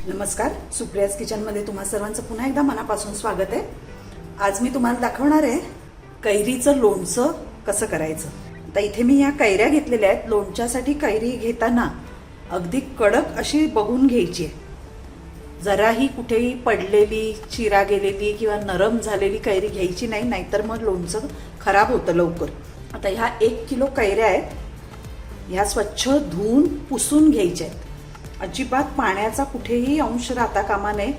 नमस्कार, सुप्रियाज किचनमध्ये तुम्हा सर्वांचं पुन्हा एकदा मनापासून स्वागत आहे। आज मी तुम्हाला दाखवणार आहे कैरीचं लोणचं कसं करायचं। आता इथे मी या कैऱ्या घेतलेल्या आहेत। लोणच्यासाठी कैरी घेताना अगदी कडक अशी बघून घ्यायची आहे। जराही कुठेही पडलेली, चिरा गेलेली किंवा नरम झालेली कैरी घ्यायची नाही, नाहीतर मग लोणचं खराब होतं लवकर। आता ह्या 1 किलो कैऱ्या आहेत, ह्या स्वच्छ धुवून पुसून घ्यायच्या आहेत। अजिबात पाण्याचा कुठेही अंश राहता कामा नये।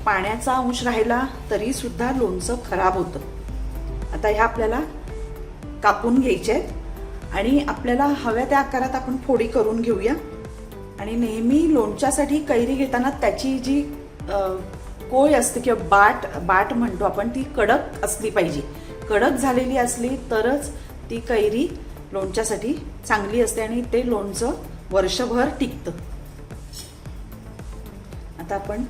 पाण्याचा अंश राहिला तरी सुद्धा लोणचं खराब होतं। आता ह्या आपल्याला कापून घ्यायच्या आहेत आणि आपल्याला हव्या त्या आकारात आपण फोडी करून घेऊया। आणि नेहमी लोणच्यासाठी कैरी घेताना त्याची जी कोय असते किंवा बाट म्हणतो आपण, ती कडक असली पाहिजे। कडक झालेली असली तरच ती कैरी लोणच्यासाठी चांगली असते आणि ते लोणचं वर्षभर टिकतं। आता आपण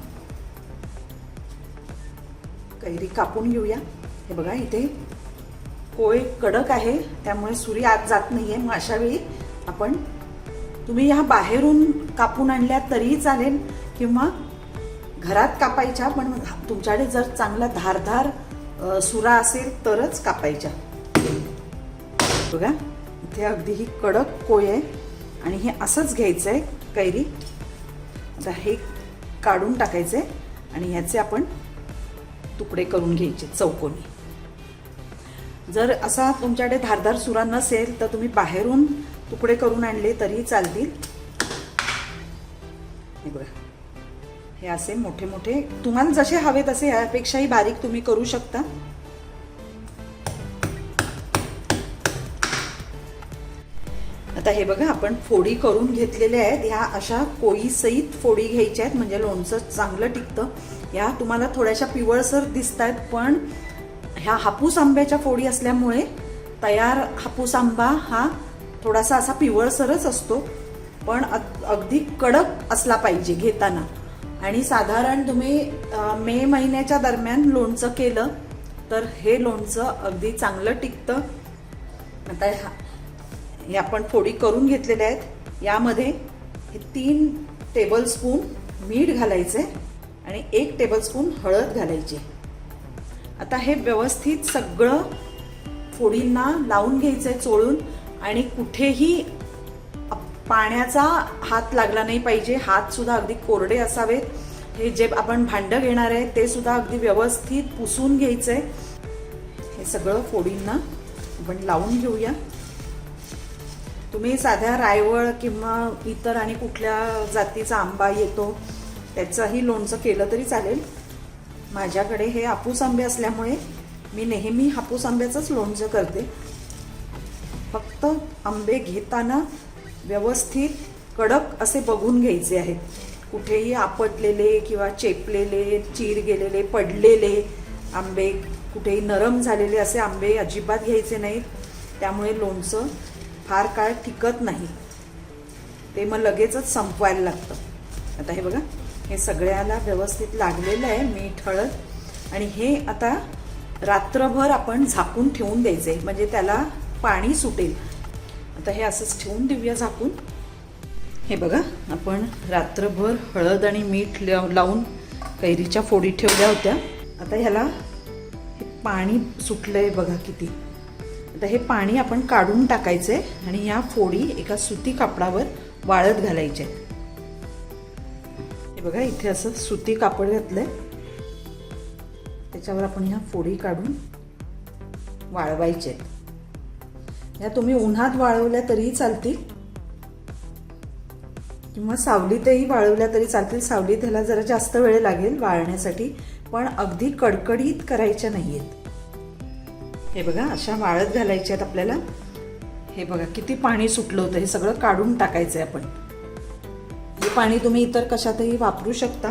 कैरी कापून घेऊया। हे बघा, इथे कोय कडक आहे त्यामुळे सुरी आत जात नाहीये। मग अशा वेळी आपण, तुम्ही ह्या बाहेरून कापून आणल्या तरी चालेल किंवा घरात कापायच्या, पण तुमच्याकडे जर चांगला धारदार सुरा असेल तरच कापायच्या। बघा, इथे अगदी ही कडक कोय आहे आणि हे असंच घ्यायचंय कैरी। आता हे काढून टाकायचे आणि ह्याचे आपण तुकडे करून घ्यायचे चौकोनी। जर असा तुमच्याकडे धारदार सुरा नसेल तर तुम्ही बाहेरून तुकडे करून आणले तरी चालतील। हे बघा, हे असे मोठे मोठे तुम्हाला जसे हवे तसे, यापेक्षाही बारीक तुम्ही करू शकता। आता हे बघा, आपण फोडी करून घेतलेल्या आहेत। ह्या अशा कोयीसहित फोडी घ्यायच्या आहेत, म्हणजे लोणचं चांगलं टिकतं। ह्या तुम्हाला थोड्याशा पिवळसर दिसत आहेत, पण ह्या हापूस आंब्याच्या फोडी असल्यामुळे तयार हापूस आंबा हा थोडासा असा पिवळसरच असतो, पण अगदी कडक असला पाहिजे घेताना। आणि साधारण तुम्ही मे महिन्याच्या दरम्यान लोणचं केलं तर हे लोणचं अगदी चांगलं टिकतं। आता हे आपण फोडी करून घेतलेल्या आहेत। यामध्ये हे 3 टेबलस्पून मीठ घालायचे आणि 1 टेबलस्पून हळद घालायची। आता हे व्यवस्थित सगळं फोडींना लावून घ्यायचंय चोळून, आणि कुठेही पाण्याचा हात लागला नाही पाहिजे। हात सुद्धा अगदी कोरडे असावेत। हे जे आपण भांडं घेणार आहे ते सुद्धा अगदी व्यवस्थित पुसून घ्यायचंय। हे सगळं फोडींना आपण लावून घेऊया। तुम्ही साध्या रायवळ किंवा इतर आणि कुठल्या जातीचा आंबा येतो त्याचंही लोणचं केलं तरी चालेल। माझ्याकडे हे हापूस आंबे असल्यामुळे मी नेहमी हापूस आंब्याचंच लोणचं करते। फक्त आंबे घेताना व्यवस्थित कडक असे बघून घ्यायचे आहेत। कुठेही आपटलेले किंवा चेपलेले, चीर गेलेले, पडलेले आंबे, कुठेही नरम झालेले असे आंबे अजिबात घ्यायचे नाहीत। त्यामुळे लोणचं फार काळ टिकत नाही, ते मग लगेचच संपवायला लागतं। आता हे बघा, हे सगळ्याला व्यवस्थित लागलेलं आहे मीठ, हळद, आणि हे आता रात्रभर आपण झाकून ठेवून द्यायचे, म्हणजे त्याला पाणी सुटेल। आता हे असंच ठेवून देऊया झाकून। हे बघा, आपण रात्रभर हळद आणि मीठ लावून कैरीच्या फोडी ठेवल्या होत्या। आता ह्याला हे पाणी सुटलंय बघा किती। आता हे पाणी आपण काढून टाकायचे आणि या फोडी एका सुती कापडावर वाळत घालायचे। हे बघा, इथे असं सुती कापड घातलंय, त्याच्यावर आपण ह्या फोडी काढून वाळवायचे। या तुम्ही उन्हात वाळवल्या तरी चालतील किंवा सावलीतही वाळवल्या तरी चालतील। सावलीत ह्याला जरा जास्त वेळ लागेल वाळण्यासाठी, पण अगदी कडकडीत करायच्या नाहीयेत। हे बघा, अशा वाळत घालायच्या आहेत आपल्याला। हे बघा किती पाणी सुटलं होतं, हे सगळं काढून टाकायचंय आपण। हे पाणी तुम्ही इतर कशातही वापरू शकता।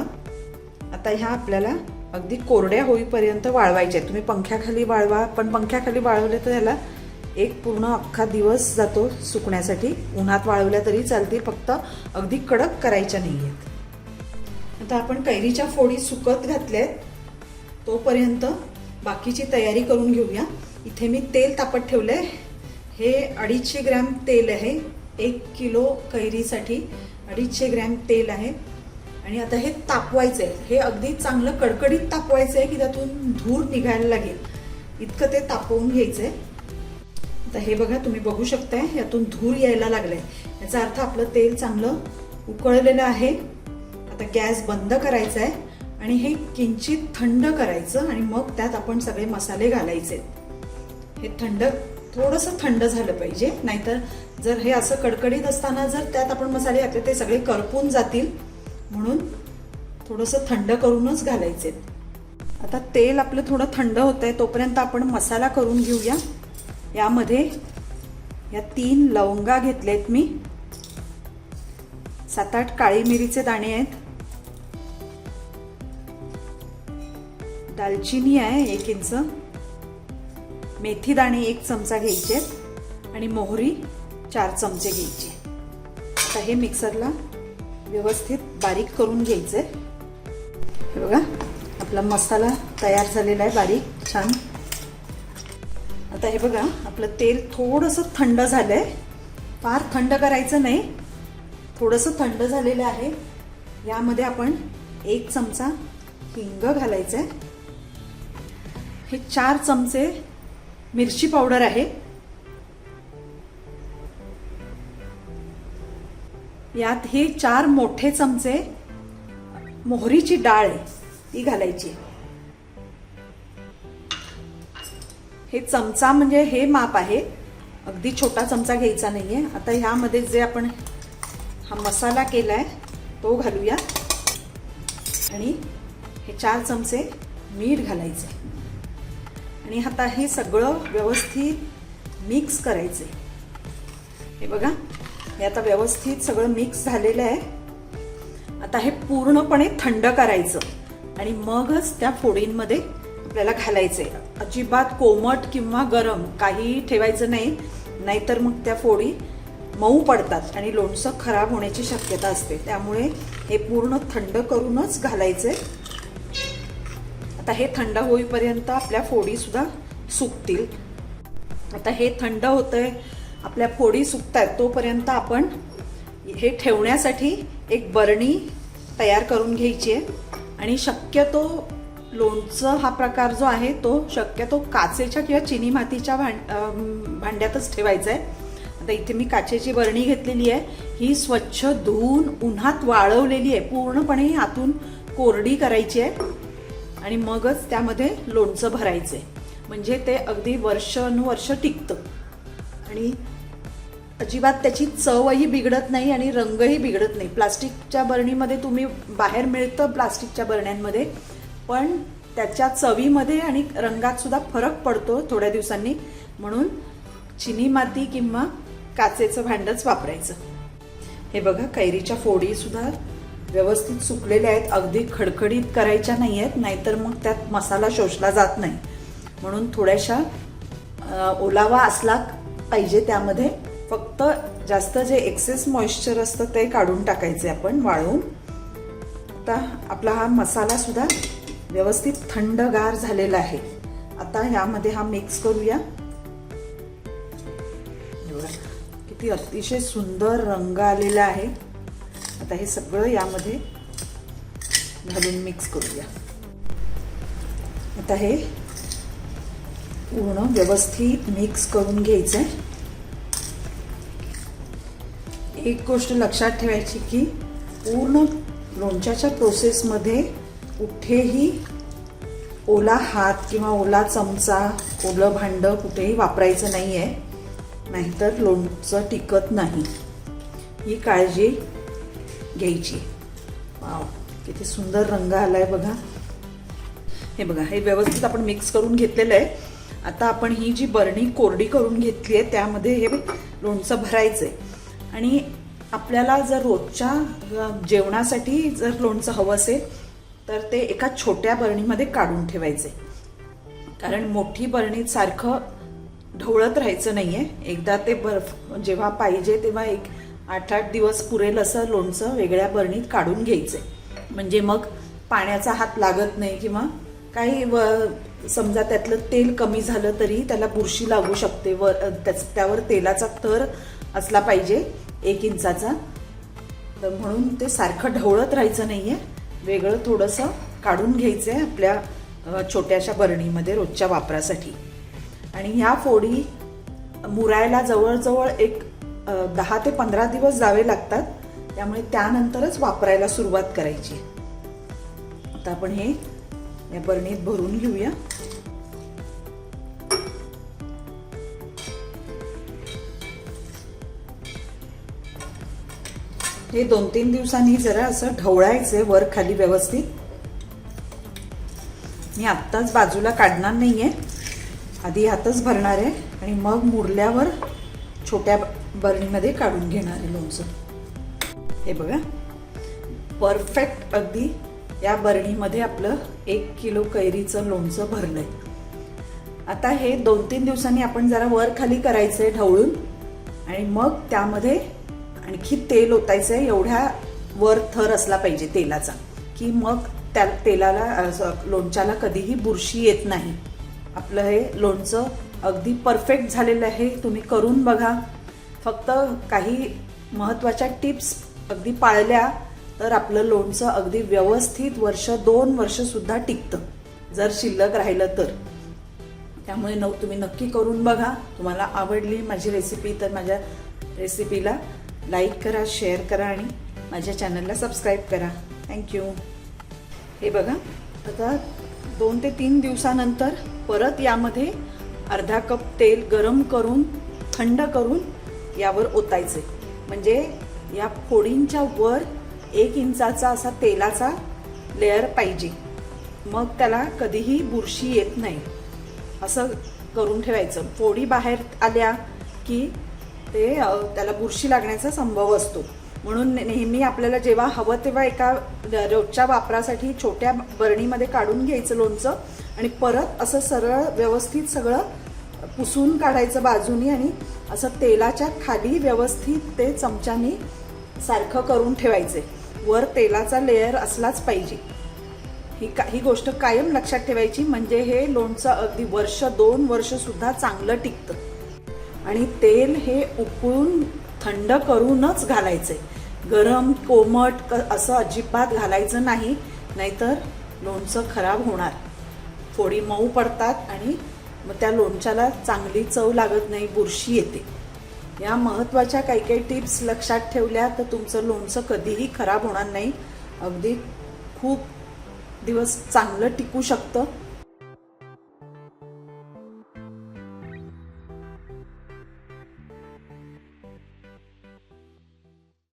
आता ह्या आपल्याला अगदी कोरड्या होईपर्यंत वाळवायच्या आहेत। तुम्ही पंख्याखाली वाळवा, पण पंख्याखाली वाळवले तर ह्याला एक पूर्ण अख्खा दिवस जातो सुकण्यासाठी। उन्हात वाळवल्या तरी चालतील, फक्त अगदी कडक करायच्या नाहीयेत। आता आपण कैरीच्या फोडी सुकत घातल्यात, तोपर्यंत बाकीची तयारी करून घेऊया। इथे मी तेल तापत ठेवलंय। हे 250 ग्रॅम तेल आहे। 1 किलो कैरीसाठी 250 ग्रॅम तेल आहे। आणि आता हे तापवायचं आहे. हे अगदी चांगलं कडकडीत तापवायचं आहे की त्यातून धूर निघायला लागेल इतकं ते तापवून घ्यायचं आहे. आता हे बघा, तुम्ही बघू शकताय यातून धूर यायला लागलाय. याचा अर्थ आपलं तेल चांगलं उकळलेलं आहे. आता गॅस बंद करायचा आहे आणि हे किंचित थंड करायचं आणि मग त्यात आपण सगळे मसाले घालायचे. हे थोडंसं थंड झालं पाहिजे, नाहीतर जर हे असं कडकडीत असताना जर त्यात आपण मसाले घातले ते सगळे करपून जातील. म्हणून थोडंसं थंड करूनच घालायचे. आता तेल आपलं थोडं थंड होतंय तोपर्यंत आपण मसाला करून घेऊया. यामध्ये या 3 लवंगा घेतलेत मी, 7-8 काळी मिरीचे दाणे आहेत, दालचिनी आहे 1 इंच, मेथी दाणे 1 चमचा घ्यायचे आणि मोहरी 4 चमचे घ्यायची. आता हे मिक्सरला व्यवस्थित बारीक करून घ्यायचंय. हे बघा, आपला मसाला तयार झालेला आहे बारीक छान. आता हे बघा, आपलं तेल थोडंसं थंड झालंय. फार थंड करायचं नाही, थोडंसं थंड झालेलं आहे. यामध्ये आपण 1 चमचा हिंग घालायचं आहे. हे 4 चमचे मिरची पावडर आहे. यात हे 4 मोठे चमचे मोहरीची डाळ आहे ती घालायची. हे चमचा म्हणजे हे माप आहे, अगदी छोटा चमचा घ्यायचा नाहीये. आता ह्यामध्ये जे आपण हा मसाला केलाय तो घालूया आणि हे 4 चमचे मीठ घालायचे आणि आता हे सगळं व्यवस्थित मिक्स करायचे. हे बघा, हे आता व्यवस्थित सगळं मिक्स झालेलं आहे. आता हे पूर्णपणे थंड करायचं आणि मगच त्या फोडींमध्ये आपल्याला घालायचे. अजिबात कोमट किंवा गरम काही ठेवायचं नाही, नाहीतर मग त्या फोडी मऊ पडतात आणि लोणचं खराब होण्याची शक्यता असते. त्यामुळे हे पूर्ण थंड करूनच घालायचे. आता हे थंड होईपर्यंत आपल्या फोडी सुद्धा सुकतील. आता हे थंड होतंय, आपल्या फोडी सुकतायत, तोपर्यंत आपण हे ठेवण्यासाठी एक बरणी तयार करून घ्यायची आहे. आणि शक्यतो लोणचं हा प्रकार जो आहे तो शक्यतो काचेच्या किंवा चिनी मातीच्या भांड्यातच ठेवायचा आहे. आता इथे मी काचेची बरणी घेतलेली आहे. ही स्वच्छ धुवून उन्हात वाळवलेली आहे, पूर्णपणे आतून कोरडी करायची आहे आणि मगच त्यामध्ये लोणचं भरायचं आहे. म्हणजे ते अगदी वर्षानुवर्ष टिकतं आणि अजिबात त्याची चवही बिघडत नाही आणि रंगही बिघडत नाही. प्लास्टिकच्या बरणीमध्ये तुम्ही बाहेर मिळतं प्लास्टिकच्या बरण्यांमध्ये, पण त्याच्या चवीमध्ये आणि रंगात सुद्धा फरक पडतो थोड्या दिवसांनी. म्हणून चिनी माती किंवा काचेचं भांडच वापरायचं. हे बघा, कैरीच्या फोडी सुद्धा व्यवस्थित सुकलेल्या आहेत. अगदी खडखडीत करायच्या नाही आहेत, नाहीतर मग त्यात मसाला शोषला जात नाही. म्हणून थोड्याशा ओलावा असला पाहिजे त्यामध्ये. फक्त जास्त जे एक्सेस मॉइश्चर असतं ते काढून टाकायचे आपण वाळवून. आता आपला हा मसाला सुद्धा व्यवस्थित थंडगार झालेला आहे. आता यामध्ये हा मिक्स करूया. किती अतिशय सुंदर रंग आलेला आहे. आता हे सगळं यामध्ये घालून मिक्स करूया. आता हे पूर्ण व्यवस्थित मिक्स करून घ्यायचं आहे. एक गोष्ट लक्षात ठेवायची की पूर्ण लोणच्याच्या प्रोसेसमध्ये कुठेही ओला हात किंवा ओला चमचा, ओलं भांडं कुठेही वापरायचं नाही आहे, नाहीतर लोणचं टिकत नाही. ही काळजी घ्यायची. वाव, किती सुंदर रंग आलाय बघा. हे बघा, हे व्यवस्थित आपण मिक्स करून घेतलेलं आहे. आता आपण ही जी बरणी कोरडी करून घेतली आहे त्यामध्ये हे लोणचं भरायचं आहे. आणि आपल्याला जर रोजच्या जेवणासाठी जर लोणचं हवं असेल तर ते एका छोट्या बरणीमध्ये काढून ठेवायचे, कारण मोठी बरणीत सारखं ढवळत राहायचं नाहीये. एकदा ते बर्फ जेव्हा पाहिजे तेव्हा 8-8 दिवस पुरेल असं लोणचं वेगळ्या बरणीत काढून घ्यायचंय. म्हणजे मग पाण्याचा हात लागत नाही किंवा काही समजा त्यातलं तेल कमी झालं तरी त्याला बुरशी लागू शकते. त्यावर तेलाचा थर असला पाहिजे 1 इंचाचा. तर म्हणून ते सारखं ढवळत राहायचं नाही आहे, वेगळं थोडंसं काढून घ्यायचं आहे आपल्या छोट्याशा बरणीमध्ये रोजच्या वापरासाठी. आणि ह्या फोडी मुरायला जवळजवळ एक 10 ते 15 दिवस जावे लागतात, त्यामुळे त्यानंतरच वापरायला सुरुवात करायची. आता आपण हे या बरणीत भरून घेऊया. हे 2-3 दिवसांनी जरा असं ढवळायचंय वर खाली व्यवस्थित. मी आत्ताच बाजूला काढणार नाहीये, आधी ह्यातच भरणार आहे आणि मग मुरल्यावर छोट्या बरणीमध्ये काढून घेणार आहे लोणचं. हे बघा परफेक्ट अगदी या बरणीमध्ये आपलं 1 किलो कैरीचं लोणचं भरलंय. आता हे 2-3 दिवसांनी आपण जरा वर खाली करायचंय ढवळून आणि मग त्यामध्ये आणखी तेल ओतायचंय. एवढ्या वर थर असला पाहिजे तेलाचा की मग त्या तेलाला लोणच्याला कधीही बुरशी येत नाही. आपलं हे लोणचं अगदी परफेक्ट झालेलं आहे. तुम्ही करून बघा. फक्त काही महत्त्वाच्या टिप्स अगदी पाळल्या तर आपलं लोणचं अगदी व्यवस्थित 1-2 वर्ष सुद्धा टिकतं, जर शिल्लक राहिलं तर. त्यामुळे तुम्ही नक्की करून बघा. तुम्हाला आवडली माझी रेसिपी तर माझ्या रेसिपीला लाईक करा, शेअर करा आणि माझ्या चॅनलला सबस्क्राईब करा. थँक्यू. हे बघा आता 2 ते 3 दिवसानंतर परत यामध्ये अर्धा कप तेल गरम करून थंड करून यावर ओतायचे. म्हणजे या फोडींच्या वर 1 इंचाचा असा तेलाचा लेअर पाहिजे, मग त्याला कधीही बुरशी येत नाही. असं करून ठेवायचं. फोडी बाहेर आल्या की ते त्याला बुरशी लागण्याचा संभव असतो. म्हणून नेहमी आपल्याला जेव्हा हवं तेव्हा एका रोजच्या वापरासाठी छोट्या बरणीमध्ये काढून घ्यायचं लोणचं आणि परत असं सरळ व्यवस्थित सगळं पुसून काढायचं बाजूनी आणि असं तेलाच्या खाली व्यवस्थित ते चमच्यानी सारखं करून ठेवायचे. वर तेलाचा लेअर असलाच पाहिजे. ही गोष्ट कायम लक्षात ठेवायची, म्हणजे हे लोणचं अगदी 1-2 वर्ष सुद्धा चांगलं टिकतं. आणि तेल हे उकळून थंड करूनच घालायचंय. गरम कोमट असं अजिबात घालायचं नाही, नाहीतर लोणचं खराब होणार. फोडी मऊ पडतात आणि मग त्या लोणच्याला चांगली चव लागत नाही, बुरशी येते. या महत्त्वाच्या काही टिप्स लक्षात ठेवल्या तर तुमचं लोणचं कधीही खराब होणार नाही, अगदी खूप दिवस चांगलं टिकू शकतं.